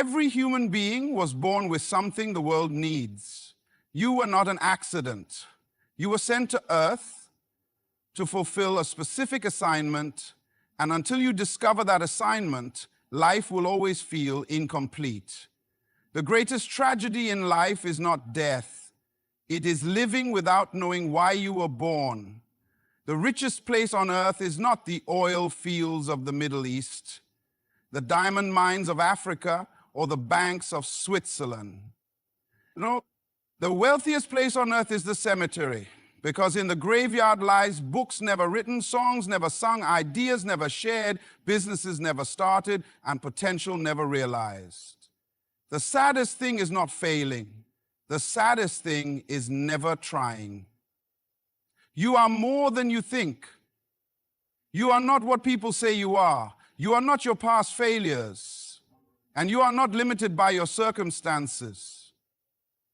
Every human being was born with something the world needs. You were not an accident. You were sent to Earth to fulfill a specific assignment, and until you discover that assignment, life will always feel incomplete. The greatest tragedy in life is not death. It is living without knowing why you were born. The richest place on earth is not the oil fields of the Middle East, the diamond mines of Africa, or the banks of Switzerland. The wealthiest place on earth is the cemetery, because in the graveyard lies books never written, songs never sung, ideas never shared, businesses never started, and potential never realized. The saddest thing is not failing. The saddest thing is never trying. You are more than you think. You are not what people say you are. You are not your past failures. And you are not limited by your circumstances.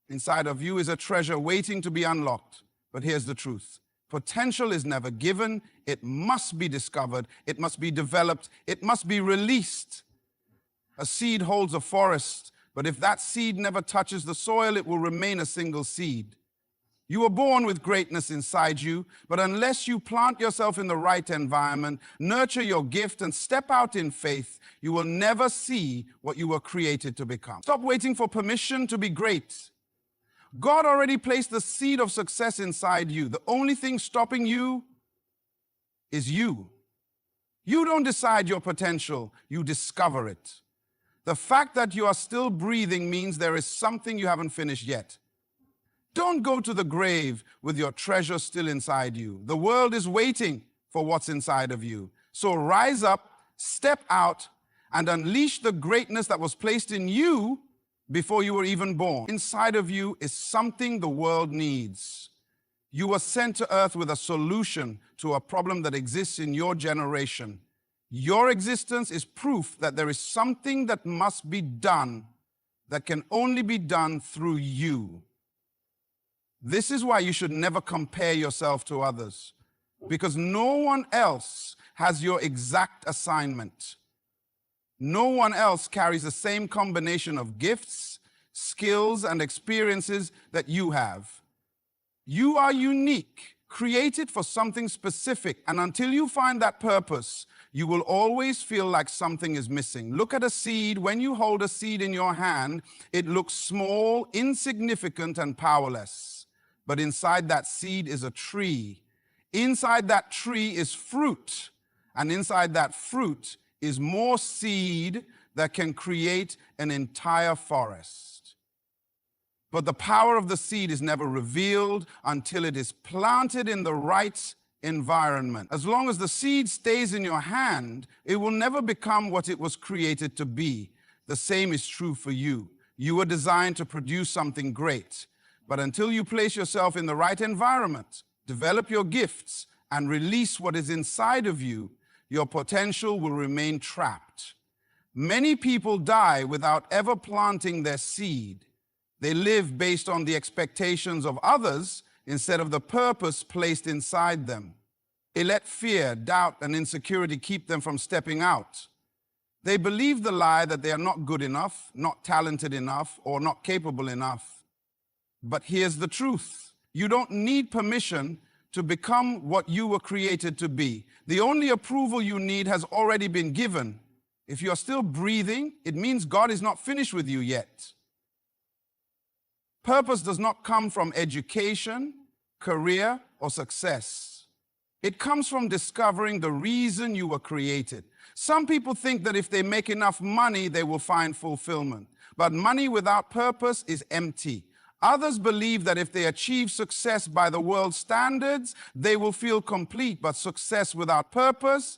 Inside of you is a treasure waiting to be unlocked. But here's the truth. Potential is never given. It must be discovered. It must be developed. It must be released. A seed holds a forest, but if that seed never touches the soil, it will remain a single seed. You were born with greatness inside you, but unless you plant yourself in the right environment, nurture your gift, and step out in faith, you will never see what you were created to become. Stop waiting for permission to be great. God already placed the seed of success inside you. The only thing stopping you is you. You don't decide your potential, you discover it. The fact that you are still breathing means there is something you haven't finished yet. Don't go to the grave with your treasure still inside you. The world is waiting for what's inside of you. So rise up, step out, and unleash the greatness that was placed in you before you were even born. Inside of you is something the world needs. You were sent to earth with a solution to a problem that exists in your generation. Your existence is proof that there is something that must be done that can only be done through you. This is why you should never compare yourself to others, because no one else has your exact assignment. No one else carries the same combination of gifts, skills, and experiences that you have. You are unique, created for something specific, and until you find that purpose, you will always feel like something is missing. Look at a seed. When you hold a seed in your hand, it looks small, insignificant, and powerless. But inside that seed is a tree. Inside that tree is fruit. And inside that fruit is more seed that can create an entire forest. But the power of the seed is never revealed until it is planted in the right environment. As long as the seed stays in your hand, it will never become what it was created to be. The same is true for you. You were designed to produce something great. But until you place yourself in the right environment, develop your gifts, and release what is inside of you, your potential will remain trapped. Many people die without ever planting their seed. They live based on the expectations of others instead of the purpose placed inside them. They let fear, doubt, and insecurity keep them from stepping out. They believe the lie that they are not good enough, not talented enough, or not capable enough. But here's the truth. You don't need permission to become what you were created to be. The only approval you need has already been given. If you're still breathing, it means God is not finished with you yet. Purpose does not come from education, career, or success. It comes from discovering the reason you were created. Some people think that if they make enough money, they will find fulfillment. But money without purpose is empty. Others believe that if they achieve success by the world's standards, they will feel complete, but success without purpose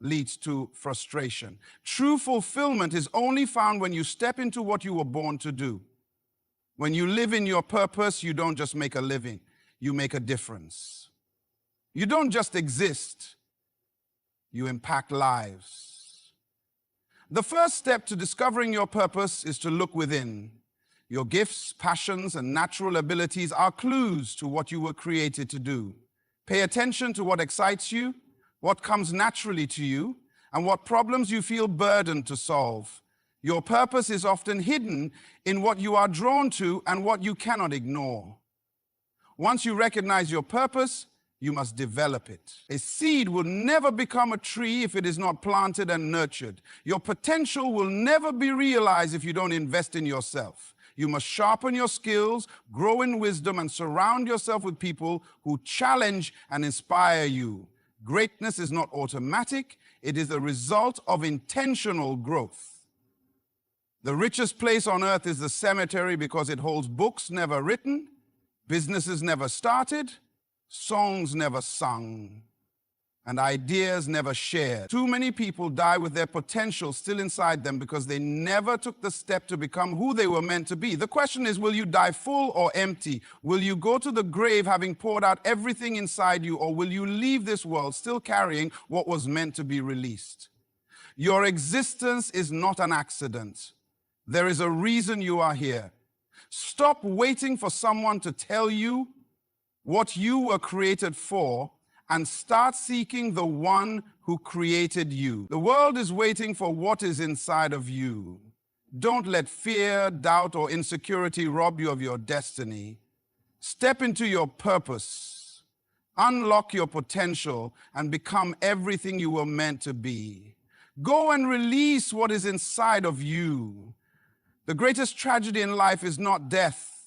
leads to frustration. True fulfillment is only found when you step into what you were born to do. When you live in your purpose, you don't just make a living, you make a difference. You don't just exist, you impact lives. The first step to discovering your purpose is to look within. Your gifts, passions, and natural abilities are clues to what you were created to do. Pay attention to what excites you, what comes naturally to you, and what problems you feel burdened to solve. Your purpose is often hidden in what you are drawn to and what you cannot ignore. Once you recognize your purpose, you must develop it. A seed will never become a tree if it is not planted and nurtured. Your potential will never be realized if you don't invest in yourself. You must sharpen your skills, grow in wisdom, and surround yourself with people who challenge and inspire you. Greatness is not automatic. It is a result of intentional growth. The richest place on earth is the cemetery because it holds books never written, businesses never started, songs never sung, and ideas never shared. Too many people die with their potential still inside them because they never took the step to become who they were meant to be. The question is, will you die full or empty? Will you go to the grave having poured out everything inside you, or will you leave this world still carrying what was meant to be released? Your existence is not an accident. There is a reason you are here. Stop waiting for someone to tell you what you were created for, and start seeking the one who created you. The world is waiting for what is inside of you. Don't let fear, doubt, or insecurity rob you of your destiny. Step into your purpose. Unlock your potential and become everything you were meant to be. Go and release what is inside of you. The greatest tragedy in life is not death.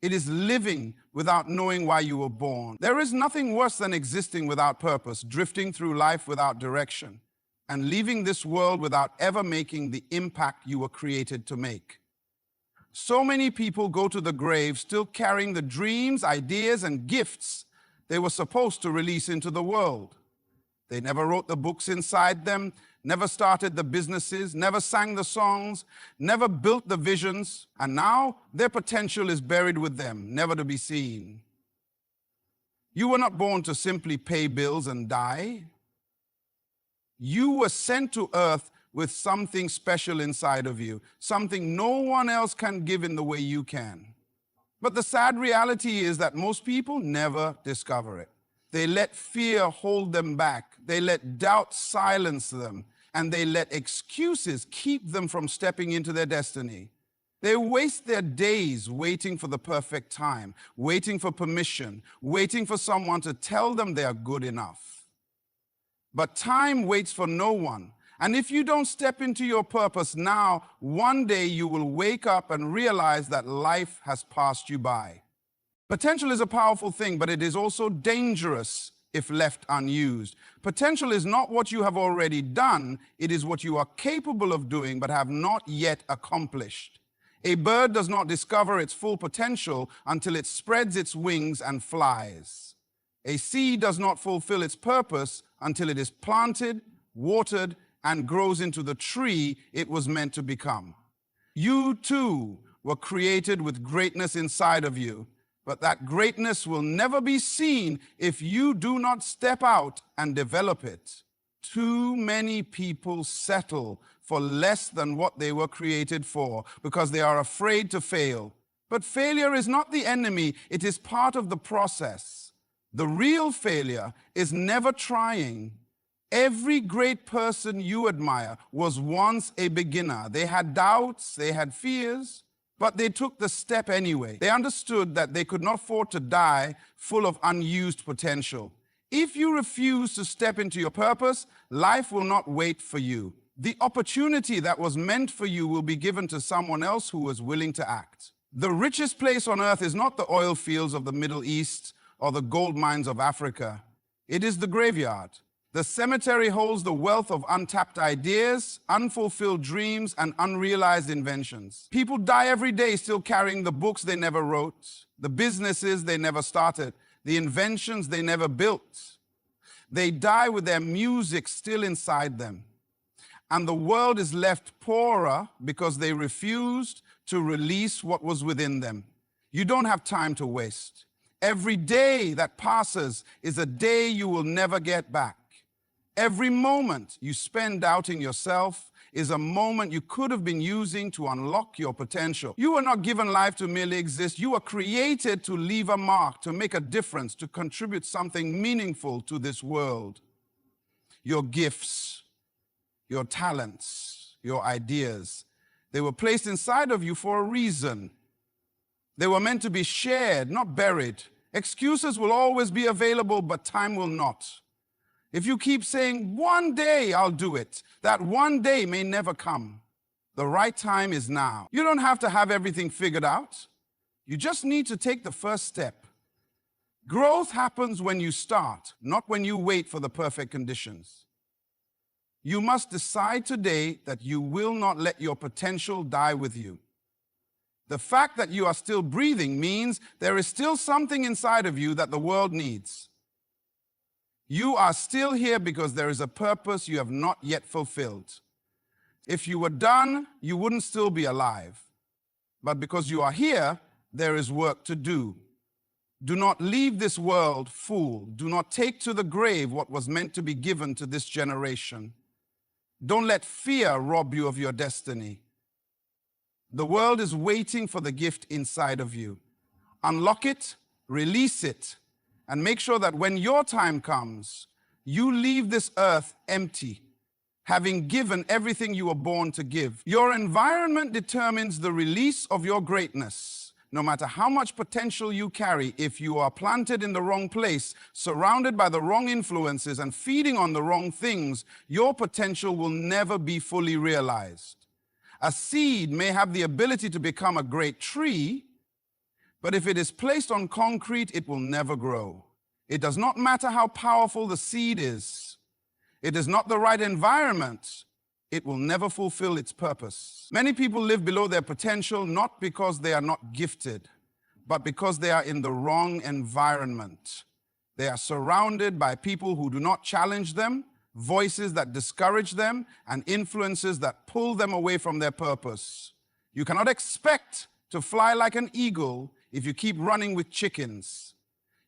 It is living without knowing why you were born. There is nothing worse than existing without purpose, drifting through life without direction, and leaving this world without ever making the impact you were created to make. So many people go to the grave still carrying the dreams, ideas, and gifts they were supposed to release into the world. They never wrote the books inside them, never started the businesses, never sang the songs, never built the visions, and now their potential is buried with them, never to be seen. You were not born to simply pay bills and die. You were sent to earth with something special inside of you, something no one else can give in the way you can. But the sad reality is that most people never discover it. They let fear hold them back. They let doubt silence them. And they let excuses keep them from stepping into their destiny. They waste their days waiting for the perfect time, waiting for permission, waiting for someone to tell them they are good enough. But time waits for no one. And if you don't step into your purpose now, one day you will wake up and realize that life has passed you by. Potential is a powerful thing, but it is also dangerous if left unused. Potential is not what you have already done, it is what you are capable of doing but have not yet accomplished. A bird does not discover its full potential until it spreads its wings and flies. A seed does not fulfill its purpose until it is planted, watered, and grows into the tree it was meant to become. You too were created with greatness inside of you. But that greatness will never be seen if you do not step out and develop it. Too many people settle for less than what they were created for because they are afraid to fail. But failure is not the enemy, it is part of the process. The real failure is never trying. Every great person you admire was once a beginner. They had doubts, they had fears, but they took the step anyway. They understood that they could not afford to die full of unused potential. If you refuse to step into your purpose, life will not wait for you. The opportunity that was meant for you will be given to someone else who was willing to act. The richest place on earth is not the oil fields of the Middle East or the gold mines of Africa. It is the graveyard. The cemetery holds the wealth of untapped ideas, unfulfilled dreams, and unrealized inventions. People die every day still carrying the books they never wrote, the businesses they never started, the inventions they never built. They die with their music still inside them. And the world is left poorer because they refused to release what was within them. You don't have time to waste. Every day that passes is a day you will never get back. Every moment you spend doubting yourself is a moment you could have been using to unlock your potential. You were not given life to merely exist. You were created to leave a mark, to make a difference, to contribute something meaningful to this world. Your gifts, your talents, your ideas, They were placed inside of you for a reason. They were meant to be shared, not buried. Excuses will always be available, but time will not. If you keep saying, one day I'll do it, that one day may never come. The right time is now. You don't have to have everything figured out. You just need to take the first step. Growth happens when you start, not when you wait for the perfect conditions. You must decide today that you will not let your potential die with you. The fact that you are still breathing means there is still something inside of you that the world needs. You are still here because there is a purpose you have not yet fulfilled. If you were done, you wouldn't still be alive. But because you are here, there is work to do. Do not leave this world full. Do not take to the grave what was meant to be given to this generation. Don't let fear rob you of your destiny. The world is waiting for the gift inside of you. Unlock it, release it, and make sure that when your time comes, you leave this earth empty, having given everything you were born to give. Your environment determines the release of your greatness. No matter how much potential you carry, if you are planted in the wrong place, surrounded by the wrong influences, and feeding on the wrong things, your potential will never be fully realized. A seed may have the ability to become a great tree, but if it is placed on concrete, it will never grow. It does not matter how powerful the seed is. It is not the right environment. It will never fulfill its purpose. Many people live below their potential not because they are not gifted, but because they are in the wrong environment. They are surrounded by people who do not challenge them, voices that discourage them, and influences that pull them away from their purpose. You cannot expect to fly like an eagle if you keep running with chickens.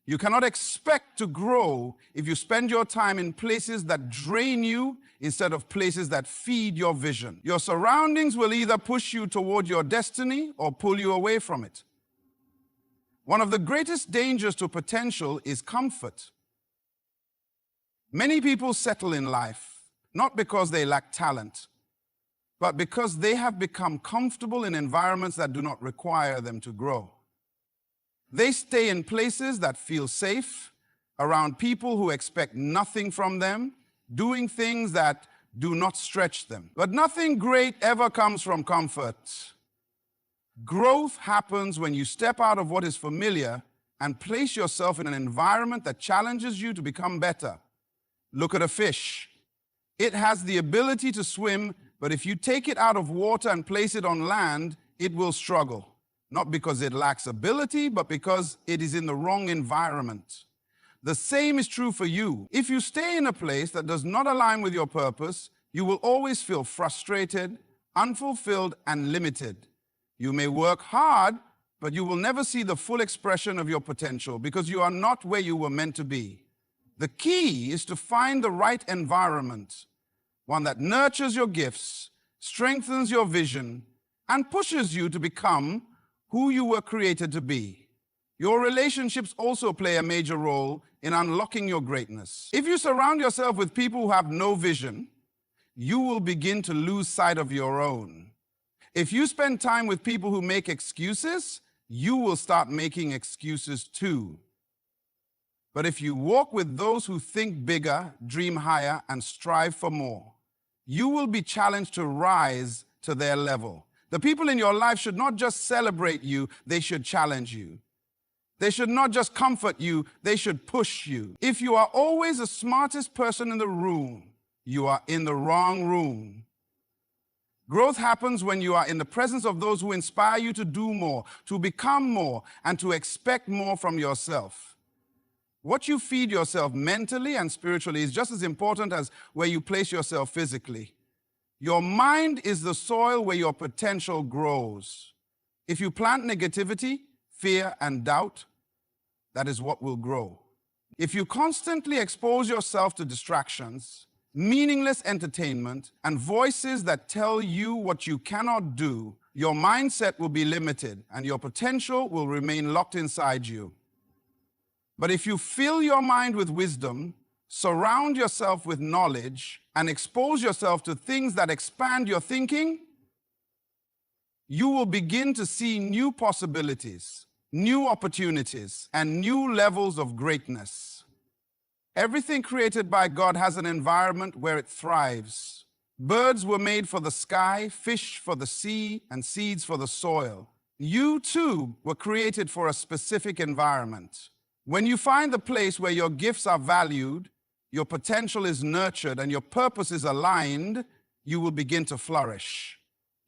You cannot expect to grow if you spend your time in places that drain you instead of places that feed your vision. Your surroundings will either push you toward your destiny or pull you away from it. One of the greatest dangers to potential is comfort. Many people settle in life, not because they lack talent, but because they have become comfortable in environments that do not require them to grow. They stay in places that feel safe, around people who expect nothing from them, doing things that do not stretch them. But nothing great ever comes from comfort. Growth happens when you step out of what is familiar and place yourself in an environment that challenges you to become better. Look at a fish. It has the ability to swim, but if you take it out of water and place it on land, it will struggle. Not because it lacks ability, but because it is in the wrong environment. The same is true for you. If you stay in a place that does not align with your purpose, you will always feel frustrated, unfulfilled, and limited. You may work hard, but you will never see the full expression of your potential because you are not where you were meant to be. The key is to find the right environment, one that nurtures your gifts, strengthens your vision, and pushes you to become who you were created to be. Your relationships also play a major role in unlocking your greatness. If you surround yourself with people who have no vision, you will begin to lose sight of your own. If you spend time with people who make excuses, you will start making excuses too. But if you walk with those who think bigger, dream higher, and strive for more, you will be challenged to rise to their level. The people in your life should not just celebrate you, they should challenge you. They should not just comfort you, they should push you. If you are always the smartest person in the room, you are in the wrong room. Growth happens when you are in the presence of those who inspire you to do more, to become more, and to expect more from yourself. What you feed yourself mentally and spiritually is just as important as where you place yourself physically. Your mind is the soil where your potential grows. If you plant negativity, fear, and doubt, that is what will grow. If you constantly expose yourself to distractions, meaningless entertainment, and voices that tell you what you cannot do, your mindset will be limited and your potential will remain locked inside you. But if you fill your mind with wisdom, surround yourself with knowledge, and expose yourself to things that expand your thinking, You will begin to see new possibilities, new opportunities, and new levels of greatness. Everything created by God has an environment where it thrives. Birds were made for the sky, fish for the sea, and seeds for the soil. You too were created for a specific environment. When you find the place where your gifts are valued, your potential is nurtured, and your purpose is aligned, you will begin to flourish.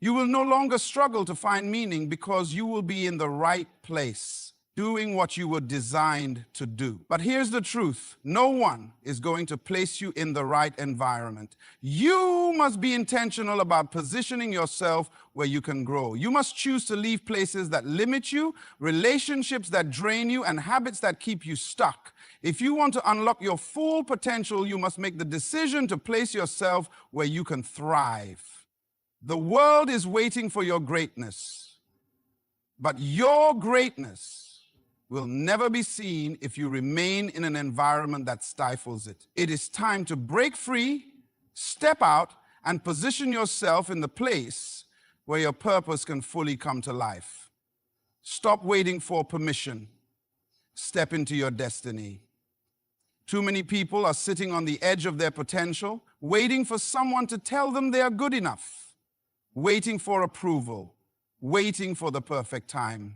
You will no longer struggle to find meaning because you will be in the right place, doing what you were designed to do. But here's the truth. No one is going to place you in the right environment. You must be intentional about positioning yourself where you can grow. You must choose to leave places that limit you, relationships that drain you, and habits that keep you stuck. If you want to unlock your full potential, you must make the decision to place yourself where you can thrive. The world is waiting for your greatness, but your greatness will never be seen if you remain in an environment that stifles it. It is time to break free, step out, and position yourself in the place where your purpose can fully come to life. Stop waiting for permission. Step into your destiny. Too many people are sitting on the edge of their potential, waiting for someone to tell them they are good enough, waiting for approval, waiting for the perfect time.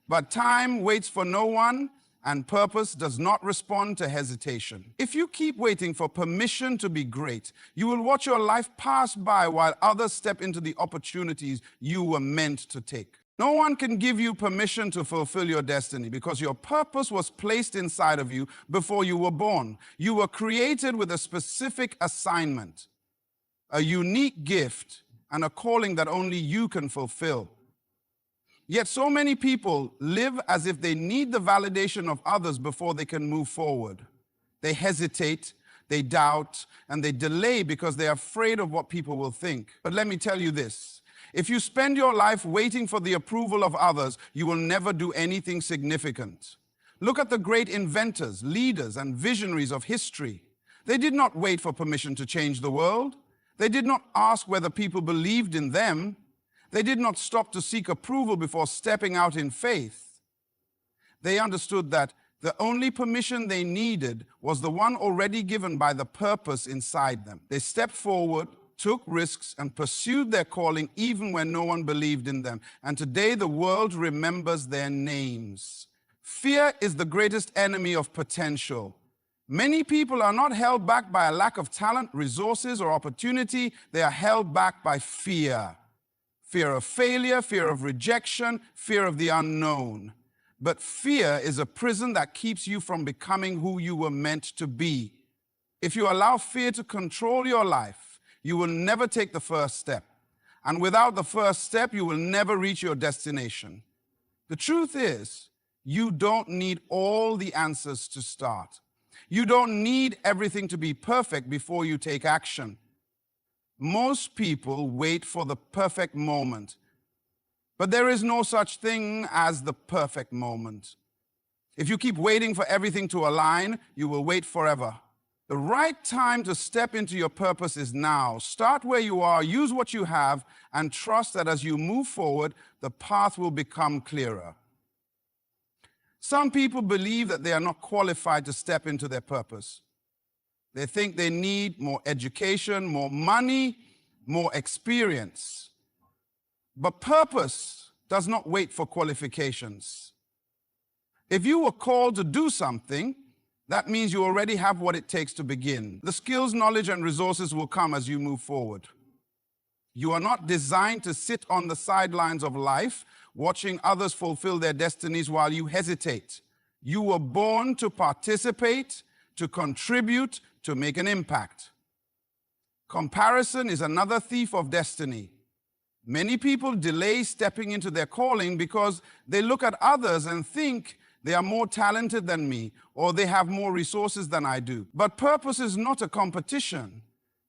But time waits for no one, and purpose does not respond to hesitation. If you keep waiting for permission to be great, you will watch your life pass by while others step into the opportunities you were meant to take. No one can give you permission to fulfill your destiny because your purpose was placed inside of you before you were born. You were created with a specific assignment, a unique gift, and a calling that only you can fulfill. Yet so many people live as if they need the validation of others before they can move forward. They hesitate, they doubt, and they delay because they are afraid of what people will think. But let me tell you this. If you spend your life waiting for the approval of others, you will never do anything significant. Look at the great inventors, leaders, and visionaries of history. They did not wait for permission to change the world. They did not ask whether people believed in them. They did not stop to seek approval before stepping out in faith. They understood that the only permission they needed was the one already given by the purpose inside them. They stepped forward, took risks, and pursued their calling even when no one believed in them. And today the world remembers their names. Fear is the greatest enemy of potential. Many people are not held back by a lack of talent, resources, or opportunity. They are held back by fear. Fear of failure, fear of rejection, fear of the unknown. But fear is a prison that keeps you from becoming who you were meant to be. If you allow fear to control your life, you will never take the first step. And without the first step, you will never reach your destination. The truth is, you don't need all the answers to start. You don't need everything to be perfect before you take action. Most people wait for the perfect moment, but there is no such thing as the perfect moment. If you keep waiting for everything to align, you will wait forever. The right time to step into your purpose is now. Start where you are, use what you have, and trust that as you move forward, the path will become clearer. Some people believe that they are not qualified to step into their purpose. They think they need more education, more money, more experience. But purpose does not wait for qualifications. If you were called to do something, that means you already have what it takes to begin. The skills, knowledge, and resources will come as you move forward. You are not designed to sit on the sidelines of life, watching others fulfill their destinies while you hesitate. You were born to participate, to contribute, to make an impact. Comparison is another thief of destiny. Many people delay stepping into their calling because they look at others and think they are more talented than me, or they have more resources than I do. But purpose is not a competition.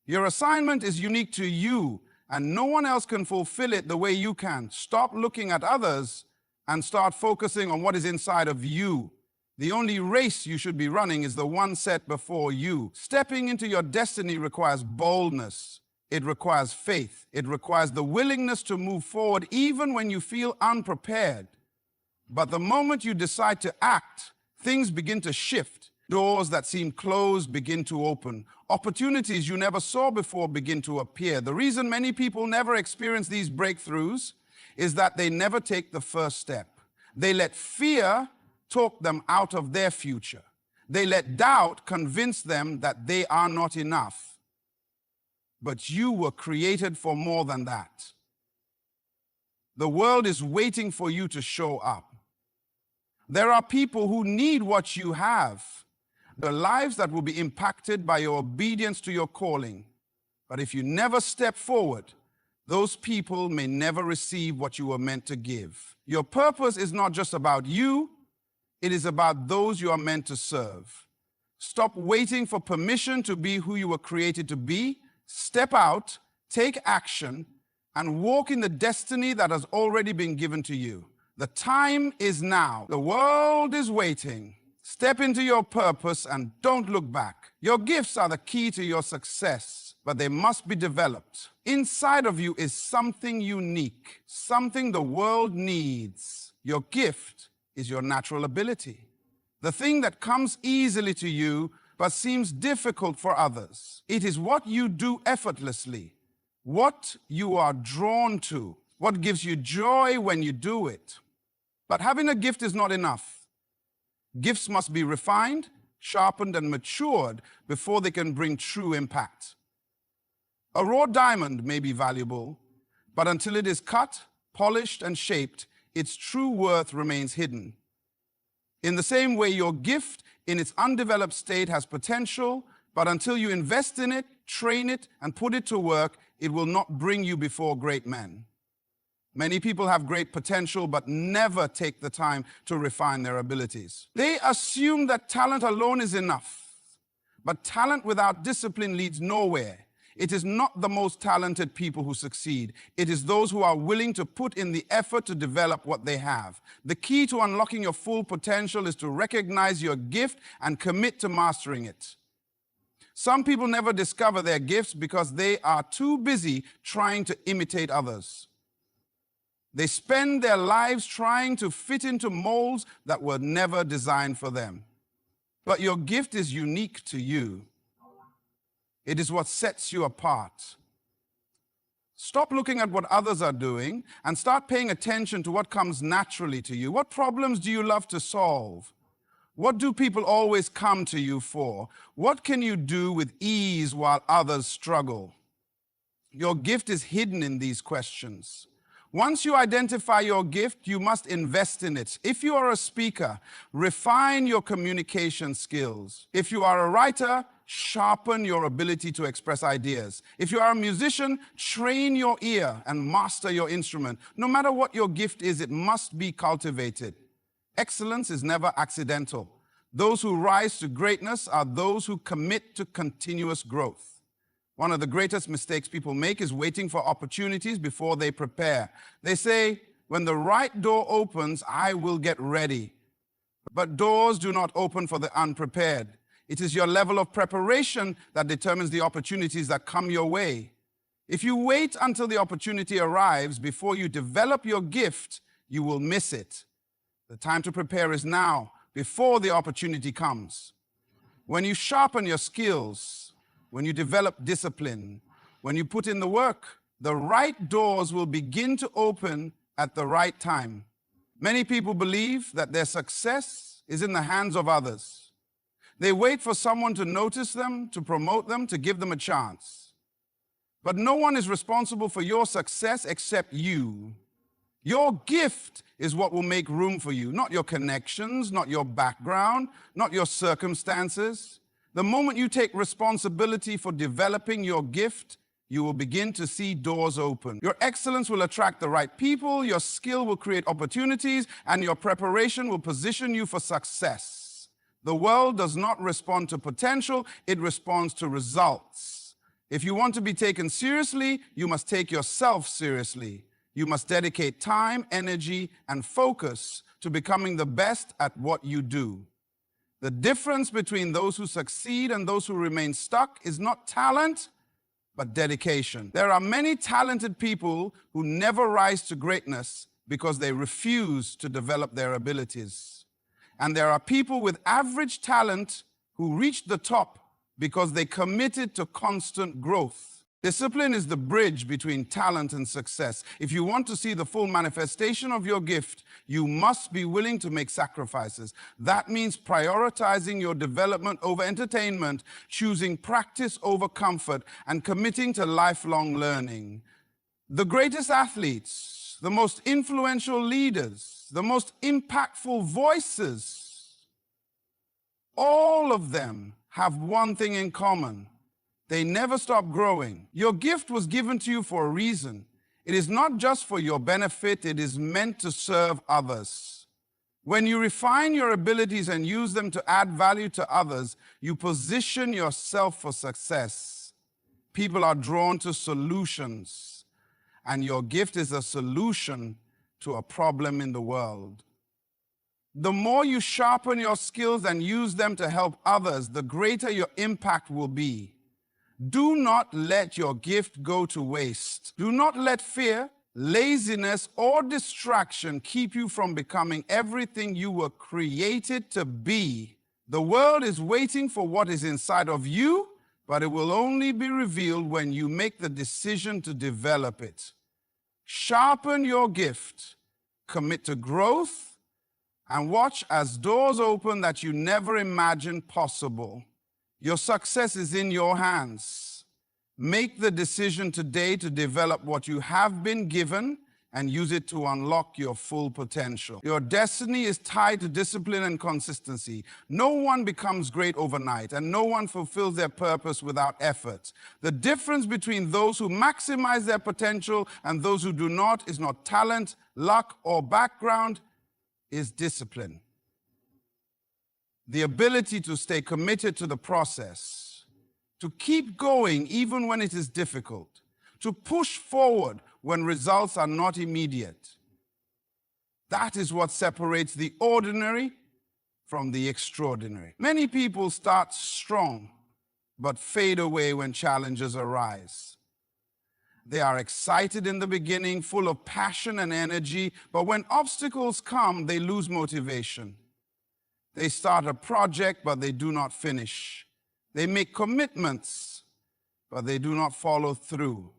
Your assignment is unique to you, and no one else can fulfill it the way you can. Stop looking at others and start focusing on what is inside of you. The only race you should be running is the one set before you. Stepping into your destiny requires boldness, It requires faith. It requires the willingness to move forward even when you feel unprepared. But the moment you decide to act, things begin to shift. Doors that seem closed begin to open. Opportunities you never saw before begin to appear. The reason many people never experience these breakthroughs is that they never take the first step. They let fear talk them out of their future. They let doubt convince them that they are not enough. But you were created for more than that. The world is waiting for you to show up. There are people who need what you have. The lives that will be impacted by your obedience to your calling. But if you never step forward, those people may never receive what you were meant to give. Your purpose is not just about you, it is about those you are meant to serve. Stop waiting for permission to be who you were created to be. Step out, take action, and walk in the destiny that has already been given to you. The time is now. The world is waiting. Step into your purpose and don't look back. Your gifts are the key to your success, but they must be developed. Inside of you is something unique, something the world needs. Your gift is your natural ability. The thing that comes easily to you but seems difficult for others. It is what you do effortlessly, what you are drawn to, what gives you joy when you do it. But having a gift is not enough. Gifts must be refined, sharpened, and matured before they can bring true impact. A raw diamond may be valuable, but until it is cut, polished, and shaped, its true worth remains hidden. In the same way, your gift in its undeveloped state has potential, but until you invest in it, train it, and put it to work, it will not bring you before great men. Many people have great potential, but never take the time to refine their abilities. They assume that talent alone is enough, but talent without discipline leads nowhere. It is not the most talented people who succeed. It is those who are willing to put in the effort to develop what they have. The key to unlocking your full potential is to recognize your gift and commit to mastering it. Some people never discover their gifts because they are too busy trying to imitate others. They spend their lives trying to fit into molds that were never designed for them. But your gift is unique to you. It is what sets you apart. Stop looking at what others are doing and start paying attention to what comes naturally to you. What problems do you love to solve? What do people always come to you for? What can you do with ease while others struggle? Your gift is hidden in these questions. Once you identify your gift, you must invest in it. If you are a speaker, refine your communication skills. If you are a writer, sharpen your ability to express ideas. If you are a musician, train your ear and master your instrument. No matter what your gift is, it must be cultivated. Excellence is never accidental. Those who rise to greatness are those who commit to continuous growth. One of the greatest mistakes people make is waiting for opportunities before they prepare. They say, when the right door opens, I will get ready. But doors do not open for the unprepared. It is your level of preparation that determines the opportunities that come your way. If you wait until the opportunity arrives before you develop your gift, you will miss it. The time to prepare is now, before the opportunity comes. When you sharpen your skills, when you develop discipline, when you put in the work, the right doors will begin to open at the right time. Many people believe that their success is in the hands of others. They wait for someone to notice them, to promote them, to give them a chance. But no one is responsible for your success except you. Your gift is what will make room for you, not your connections, not your background, not your circumstances. The moment you take responsibility for developing your gift, you will begin to see doors open. Your excellence will attract the right people, your skill will create opportunities, and your preparation will position you for success. The world does not respond to potential, it responds to results. If you want to be taken seriously, you must take yourself seriously. You must dedicate time, energy, and focus to becoming the best at what you do. The difference between those who succeed and those who remain stuck is not talent, but dedication. There are many talented people who never rise to greatness because they refuse to develop their abilities. And there are people with average talent who reached the top because they committed to constant growth. Discipline is the bridge between talent and success. If you want to see the full manifestation of your gift, you must be willing to make sacrifices. That means prioritizing your development over entertainment, choosing practice over comfort, and committing to lifelong learning. The greatest athletes, the most influential leaders, the most impactful voices, all of them have one thing in common. They never stop growing. Your gift was given to you for a reason. It is not just for your benefit, it is meant to serve others. When you refine your abilities and use them to add value to others, you position yourself for success. People are drawn to solutions, and your gift is a solution to a problem in the world. The more you sharpen your skills and use them to help others, the greater your impact will be. Do not let your gift go to waste. Do not let fear, laziness, or distraction keep you from becoming everything you were created to be. The world is waiting for what is inside of you, but it will only be revealed when you make the decision to develop it. Sharpen your gift, commit to growth, and watch as doors open that you never imagined possible. Your success is in your hands. Make the decision today to develop what you have been given and use it to unlock your full potential. Your destiny is tied to discipline and consistency. No one becomes great overnight, and no one fulfills their purpose without effort. The difference between those who maximize their potential and those who do not is not talent, luck, or background, is discipline. The ability to stay committed to the process, to keep going even when it is difficult, to push forward when results are not immediate. That is what separates the ordinary from the extraordinary. Many people start strong, but fade away when challenges arise. They are excited in the beginning, full of passion and energy, but when obstacles come, they lose motivation. They start a project, but they do not finish. They make commitments, but they do not follow through.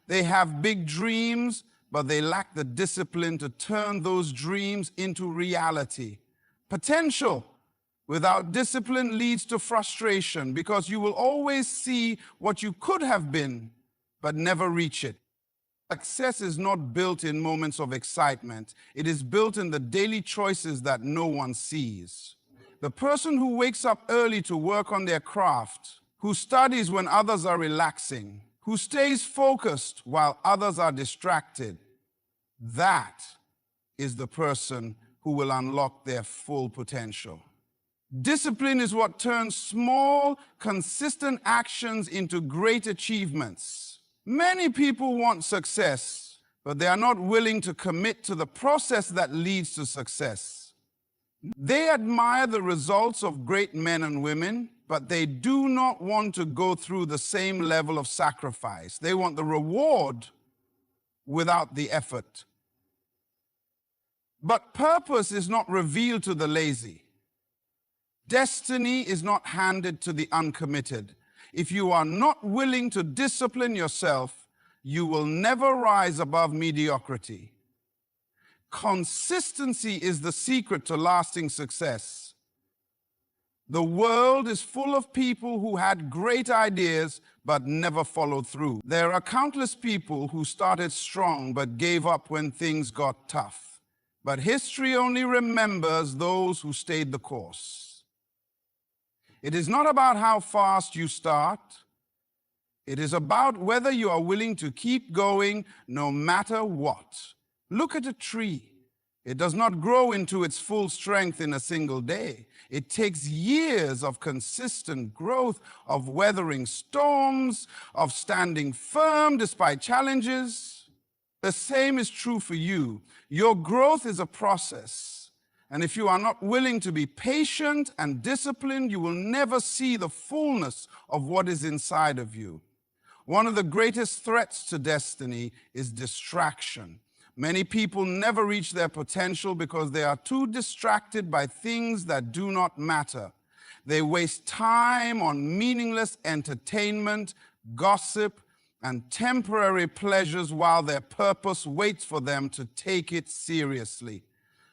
They have big dreams, but they lack the discipline to turn those dreams into reality. Potential without discipline leads to frustration because you will always see what you could have been, but never reach it. Success is not built in moments of excitement. It is built in the daily choices that no one sees. The person who wakes up early to work on their craft, who studies when others are relaxing, who stays focused while others are distracted, that is the person who will unlock their full potential. Discipline is what turns small, consistent actions into great achievements. Many people want success, but they are not willing to commit to the process that leads to success. They admire the results of great men and women, but they do not want to go through the same level of sacrifice. They want the reward without the effort. But purpose is not revealed to the lazy. Destiny is not handed to the uncommitted. If you are not willing to discipline yourself, you will never rise above mediocrity. Consistency is the secret to lasting success. The world is full of people who had great ideas but never followed through. There are countless people who started strong but gave up when things got tough. But history only remembers those who stayed the course. It is not about how fast you start. It is about whether you are willing to keep going no matter what. Look at a tree. It does not grow into its full strength in a single day. It takes years of consistent growth, of weathering storms, of standing firm despite challenges. The same is true for you. Your growth is a process. And if you are not willing to be patient and disciplined, you will never see the fullness of what is inside of you. One of the greatest threats to destiny is distraction. Many people never reach their potential because they are too distracted by things that do not matter. They waste time on meaningless entertainment, gossip, and temporary pleasures while their purpose waits for them to take it seriously.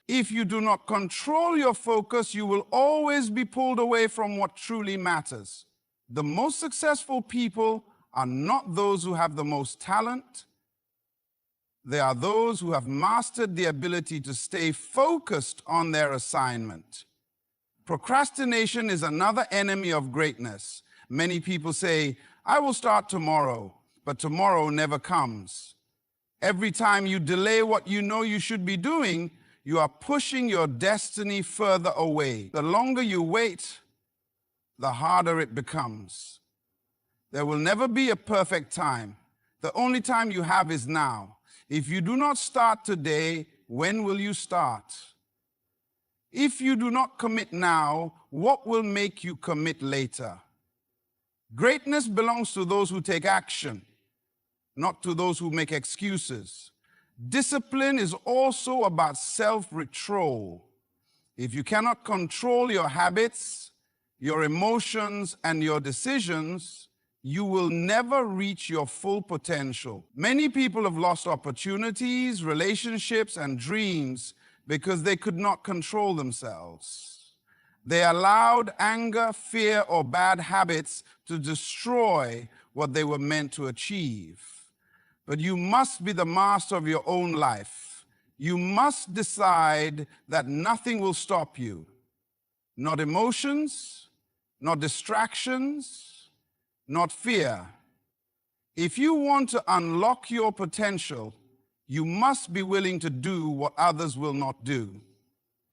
If you do not control your focus, you will always be pulled away from what truly matters. The most successful people are not those who have the most talent. They are those who have mastered the ability to stay focused on their assignment. Procrastination is another enemy of greatness. Many people say, "I will start tomorrow," but tomorrow never comes. Every time you delay what you know you should be doing, you are pushing your destiny further away. The longer you wait, the harder it becomes. There will never be a perfect time. The only time you have is now. If you do not start today, when will you start? If you do not commit now, what will make you commit later? Greatness belongs to those who take action, not to those who make excuses. Discipline is also about self-control. If you cannot control your habits, your emotions, and your decisions, you will never reach your full potential. Many people have lost opportunities, relationships, and dreams because they could not control themselves. They allowed anger, fear, or bad habits to destroy what they were meant to achieve. But you must be the master of your own life. You must decide that nothing will stop you. Not emotions, not distractions, not fear. If you want to unlock your potential, you must be willing to do what others will not do.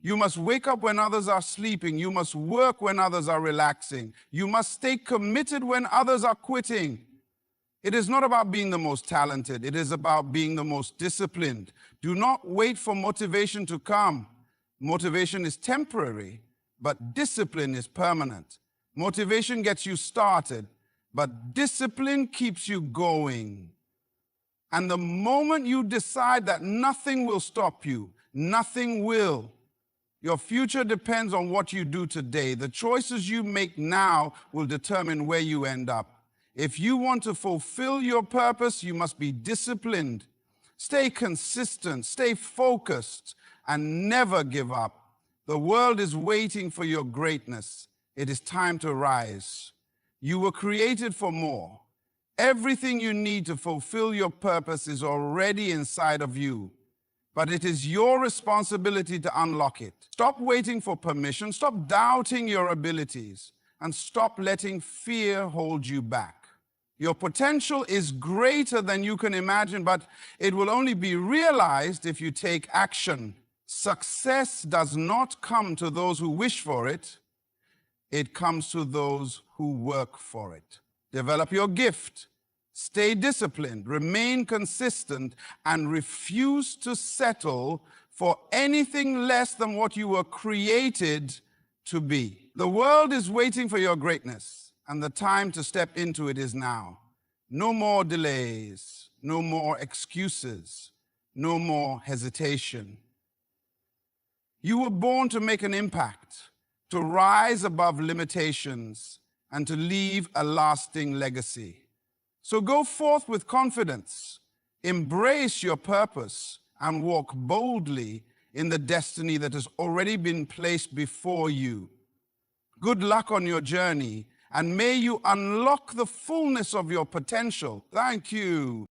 You must wake up when others are sleeping. You must work when others are relaxing. You must stay committed when others are quitting. It is not about being the most talented. It is about being the most disciplined. Do not wait for motivation to come. Motivation is temporary, but discipline is permanent. Motivation gets you started, but discipline keeps you going. And the moment you decide that nothing will stop you, nothing will. Your future depends on what you do today. The choices you make now will determine where you end up. If you want to fulfill your purpose, you must be disciplined. Stay consistent, stay focused, and never give up. The world is waiting for your greatness. It is time to rise. You were created for more. Everything you need to fulfill your purpose is already inside of you, but it is your responsibility to unlock it. Stop waiting for permission, stop doubting your abilities, and stop letting fear hold you back. Your potential is greater than you can imagine, but it will only be realized if you take action. Success does not come to those who wish for it. It comes to those who work for it. Develop your gift. Stay disciplined, remain consistent, and refuse to settle for anything less than what you were created to be. The world is waiting for your greatness, and the time to step into it is now. No more delays, no more excuses, no more hesitation. You were born to make an impact, to rise above limitations, and to leave a lasting legacy. So go forth with confidence, embrace your purpose, and walk boldly in the destiny that has already been placed before you. Good luck on your journey, and may you unlock the fullness of your potential. Thank you.